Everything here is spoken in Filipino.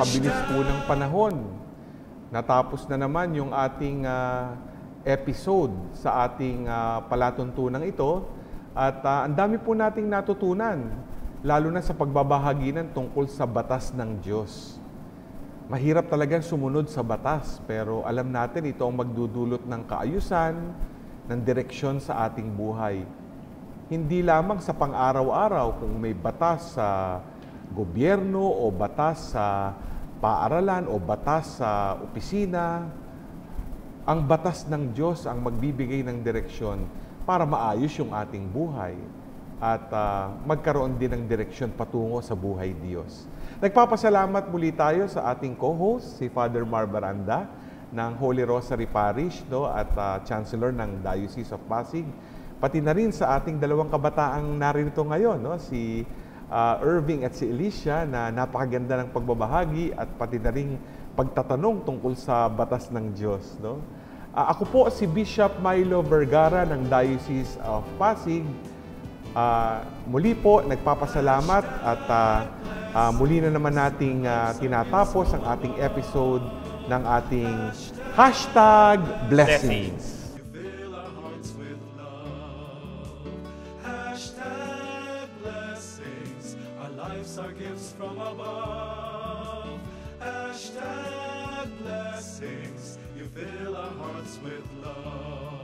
napakabilis po ng panahon. Natapos na naman yung ating episode sa ating palatuntunang ito at ang dami po nating natutunan, lalo na sa pagbabahaginan tungkol sa batas ng Diyos. Mahirap talagang sumunod sa batas, pero alam natin ito ang magdudulot ng kaayusan, ng direksyon sa ating buhay. Hindi lamang sa pang-araw-araw kung may batas sa gobyerno o batas sa paaralan o batas sa opisina. Ang batas ng Diyos ang magbibigay ng direksyon para maayos yung ating buhay at magkaroon din ng direksyon patungo sa buhay Diyos. Nagpapasalamat muli tayo sa ating co-host, si Father Mar Baranda ng Holy Rosary Parish at Chancellor ng Diocese of Pasig. Pati na rin sa ating dalawang kabataang narinito ngayon, si Irving at si Alicia na napakaganda ng pagbabahagi at pati na rin pagtatanong tungkol sa batas ng Diyos. Ako po si Bishop Milo Vergara ng Diocese of Pasig. Muli po, nagpapasalamat at muli na naman nating tinatapos ang ating episode ng ating #blessings. Our gifts from above. #blessings. You fill our hearts with love.